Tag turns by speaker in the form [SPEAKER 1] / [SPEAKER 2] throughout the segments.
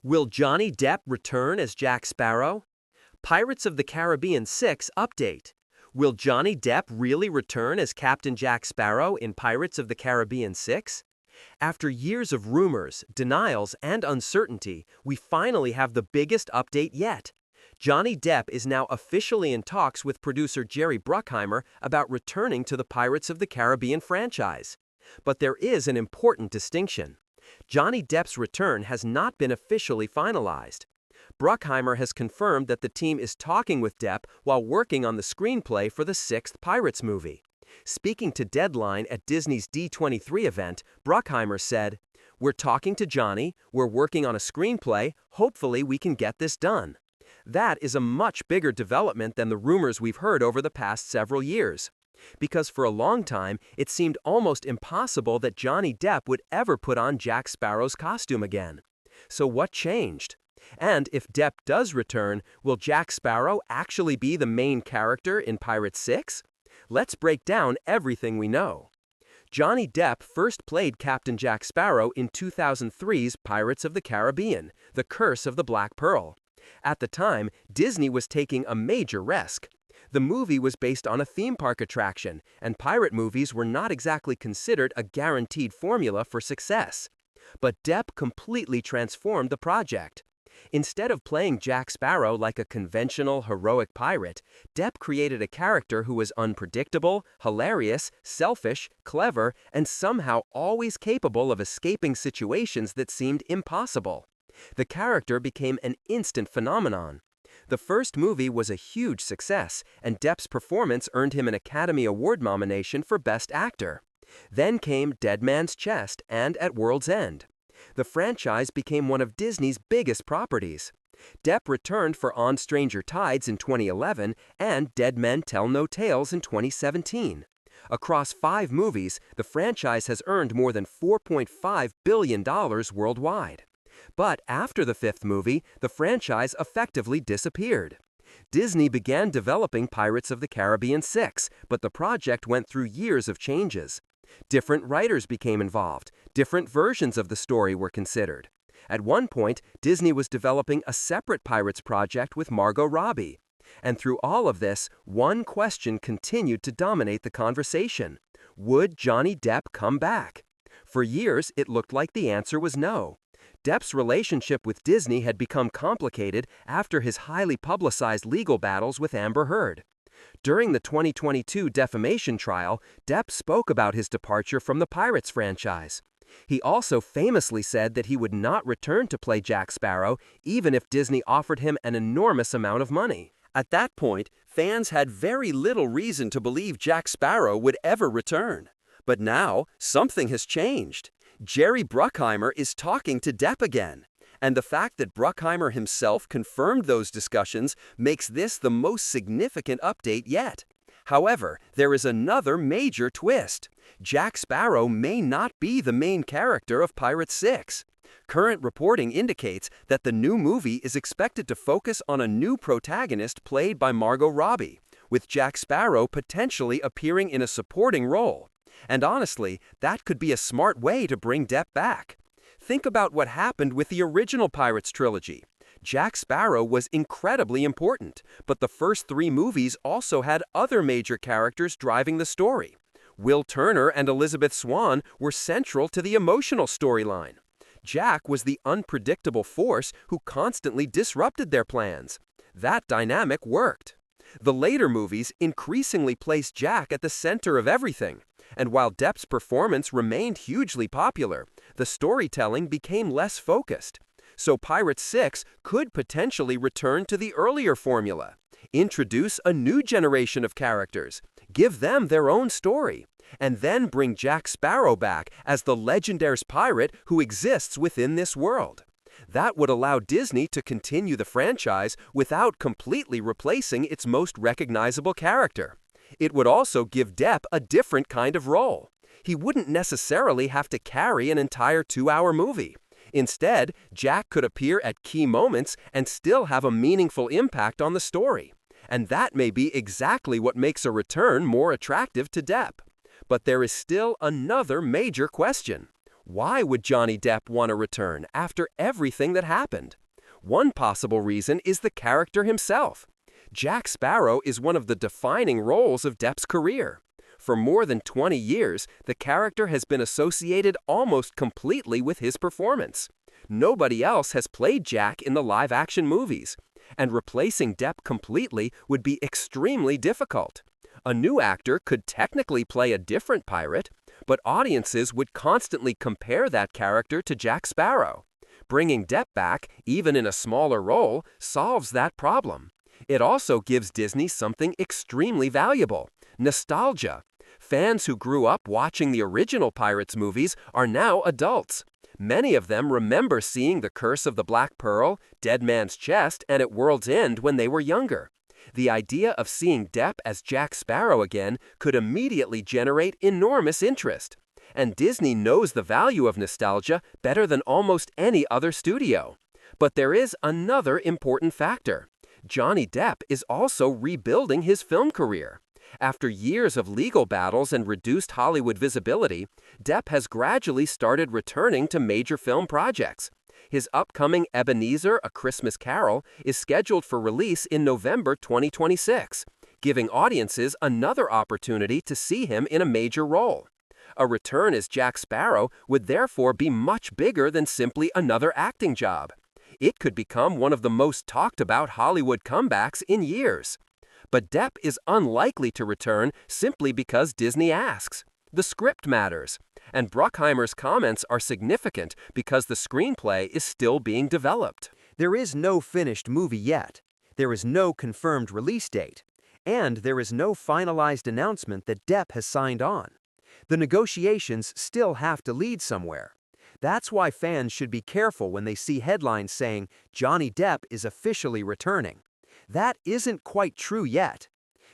[SPEAKER 1] Will Johnny Depp return as Jack Sparrow? Pirates of the Caribbean 6 update. Will Johnny Depp really return as Captain Jack Sparrow in Pirates of the Caribbean 6? After years of rumors, denials, and uncertainty, we finally have the biggest update yet. Johnny Depp is now officially in talks with producer Jerry Bruckheimer about returning to the Pirates of the Caribbean franchise. But there is an important distinction. Johnny Depp's return has not been officially finalized. Bruckheimer has confirmed that the team is talking with Depp while working on the screenplay for the sixth Pirates movie. Speaking to Deadline at Disney's D23 event, Bruckheimer said, "We're talking to Johnny, we're working on a screenplay, hopefully we can get this done." That is a much bigger development than the rumors we've heard over the past several years. Because for a long time, it seemed almost impossible that Johnny Depp would ever put on Jack Sparrow's costume again. So what changed? And if Depp does return, will Jack Sparrow actually be the main character in Pirates 6? Let's break down everything we know. Johnny Depp first played Captain Jack Sparrow in 2003's Pirates of the Caribbean, The Curse of the Black Pearl. At the time, Disney was taking a major risk. The movie was based on a theme park attraction, and pirate movies were not exactly considered a guaranteed formula for success. But Depp completely transformed the project. Instead of playing Jack Sparrow like a conventional, heroic pirate, Depp created a character who was unpredictable, hilarious, selfish, clever, and somehow always capable of escaping situations that seemed impossible. The character became an instant phenomenon. The first movie was a huge success, and Depp's performance earned him an Academy Award nomination for Best Actor. Then came Dead Man's Chest and At World's End. The franchise became one of Disney's biggest properties. Depp returned for On Stranger Tides in 2011 and Dead Men Tell No Tales in 2017. Across 5 movies, the franchise has earned more than $4.5 billion worldwide. But after the 5th movie, the franchise effectively disappeared. Disney began developing Pirates of the Caribbean 6, but the project went through years of changes. Different writers became involved. Different versions of the story were considered. At one point, Disney was developing a separate Pirates project with Margot Robbie. And through all of this, one question continued to dominate the conversation. Would Johnny Depp come back? For years, it looked like the answer was no. Depp's relationship with Disney had become complicated after his highly publicized legal battles with Amber Heard. During the 2022 defamation trial, Depp spoke about his departure from the Pirates franchise. He also famously said that he would not return to play Jack Sparrow, even if Disney offered him an enormous amount of money. At that point, fans had very little reason to believe Jack Sparrow would ever return. But now, something has changed. Jerry Bruckheimer is talking to Depp again. And the fact that Bruckheimer himself confirmed those discussions makes this the most significant update yet. However, there is another major twist. Jack Sparrow may not be the main character of Pirates 6. Current reporting indicates that the new movie is expected to focus on a new protagonist played by Margot Robbie, with Jack Sparrow potentially appearing in a supporting role. And honestly, that could be a smart way to bring Depp back. Think about what happened with the original Pirates trilogy. Jack Sparrow was incredibly important, but the first 3 movies also had other major characters driving the story. Will Turner and Elizabeth Swann were central to the emotional storyline. Jack was the unpredictable force who constantly disrupted their plans. That dynamic worked. The later movies increasingly placed Jack at the center of everything. And while Depp's performance remained hugely popular, the storytelling became less focused. So Pirates 6 could potentially return to the earlier formula. Introduce a new generation of characters, give them their own story, and then bring Jack Sparrow back as the legendary pirate who exists within this world. That would allow Disney to continue the franchise without completely replacing its most recognizable character. It would also give Depp a different kind of role. He wouldn't necessarily have to carry an entire 2-hour movie. Instead, Jack could appear at key moments and still have a meaningful impact on the story. And that may be exactly what makes a return more attractive to Depp. But there is still another major question. Why would Johnny Depp want to return after everything that happened? One possible reason is the character himself. Jack Sparrow is one of the defining roles of Depp's career. For more than 20 years, the character has been associated almost completely with his performance. Nobody else has played Jack in the live-action movies, and replacing Depp completely would be extremely difficult. A new actor could technically play a different pirate, but audiences would constantly compare that character to Jack Sparrow. Bringing Depp back, even in a smaller role, solves that problem. It also gives Disney something extremely valuable: nostalgia. Fans who grew up watching the original Pirates movies are now adults. Many of them remember seeing The Curse of the Black Pearl, Dead Man's Chest, and At World's End when they were younger. The idea of seeing Depp as Jack Sparrow again could immediately generate enormous interest. And Disney knows the value of nostalgia better than almost any other studio. But there is another important factor. Johnny Depp is also rebuilding his film career. After years of legal battles and reduced Hollywood visibility, Depp has gradually started returning to major film projects. His upcoming Ebenezer: A Christmas Carol is scheduled for release in November 2026, giving audiences another opportunity to see him in a major role. A return as Jack Sparrow would therefore be much bigger than simply another acting job. It could become one of the most talked about Hollywood comebacks in years. But Depp is unlikely to return simply because Disney asks. The script matters, and Bruckheimer's comments are significant because the screenplay is still being developed.
[SPEAKER 2] There is no finished movie yet. There is no confirmed release date. And there is no finalized announcement that Depp has signed on. The negotiations still have to lead somewhere. That's why fans should be careful when they see headlines saying Johnny Depp is officially returning. That isn't quite true yet.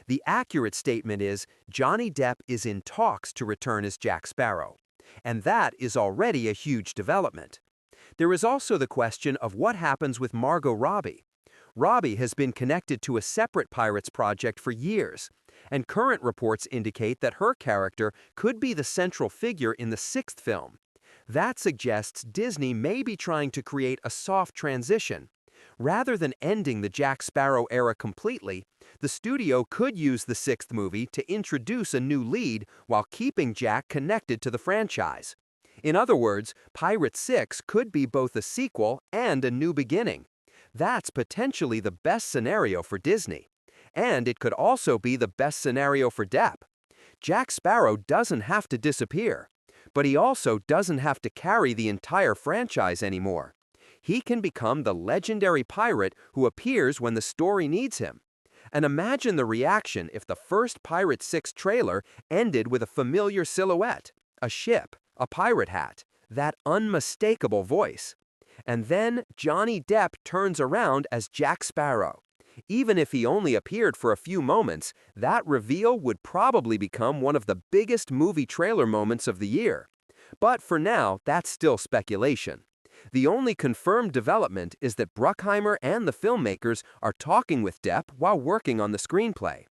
[SPEAKER 2] The accurate statement is Johnny Depp is in talks to return as Jack Sparrow. And that is already a huge development. There is also the question of what happens with Margot Robbie. Robbie has been connected to a separate Pirates project for years, and current reports indicate that her character could be the central figure in the 6th film. That suggests Disney may be trying to create a soft transition. Rather than ending the Jack Sparrow era completely, the studio could use the 6th movie to introduce a new lead while keeping Jack connected to the franchise. In other words, Pirates 6 could be both a sequel and a new beginning. That's potentially the best scenario for Disney. And it could also be the best scenario for Depp. Jack Sparrow doesn't have to disappear, but he also doesn't have to carry the entire franchise anymore. He can become the legendary pirate who appears when the story needs him. And imagine the reaction if the first Pirates 6 trailer ended with a familiar silhouette, a ship, a pirate hat, that unmistakable voice. And then Johnny Depp turns around as Jack Sparrow. Even if he only appeared for a few moments, that reveal would probably become one of the biggest movie trailer moments of the year. But for now, that's still speculation. The only confirmed development is that Bruckheimer and the filmmakers are talking with Depp while working on the screenplay.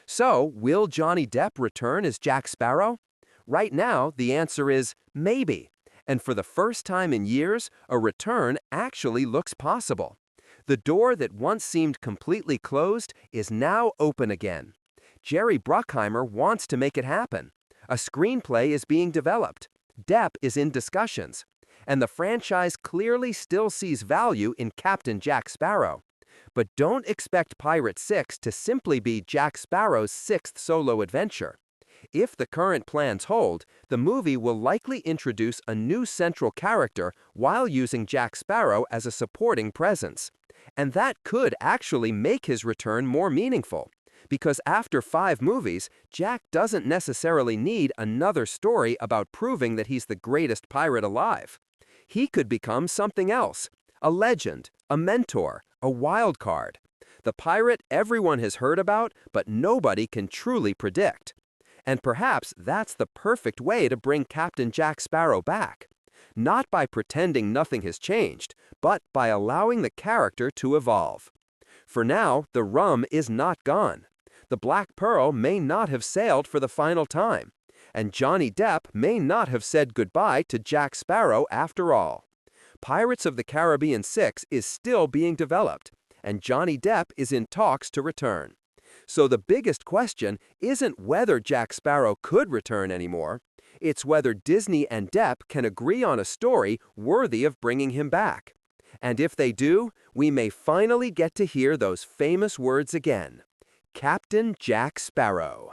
[SPEAKER 2] So, will Johnny Depp return as Jack Sparrow? Right now, the answer is maybe. And for the first time in years, a return actually looks possible. The door that once seemed completely closed is now open again. Jerry Bruckheimer wants to make it happen. A screenplay is being developed. Depp is in discussions. And the franchise clearly still sees value in Captain Jack Sparrow. But don't expect Pirates 6 to simply be Jack Sparrow's 6th solo adventure. If the current plans hold, the movie will likely introduce a new central character while using Jack Sparrow as a supporting presence. And that could actually make his return more meaningful. Because after 5 movies, Jack doesn't necessarily need another story about proving that he's the greatest pirate alive. He could become something else, a legend, a mentor, a wild card. The pirate everyone has heard about, but nobody can truly predict. And perhaps that's the perfect way to bring Captain Jack Sparrow back. Not by pretending nothing has changed, but by allowing the character to evolve. For now, the rum is not gone. The Black Pearl may not have sailed for the final time. And Johnny Depp may not have said goodbye to Jack Sparrow after all. Pirates of the Caribbean 6 is still being developed, and Johnny Depp is in talks to return. So the biggest question isn't whether Jack Sparrow could return anymore. It's whether Disney and Depp can agree on a story worthy of bringing him back. And if they do, we may finally get to hear those famous words again. Captain Jack Sparrow.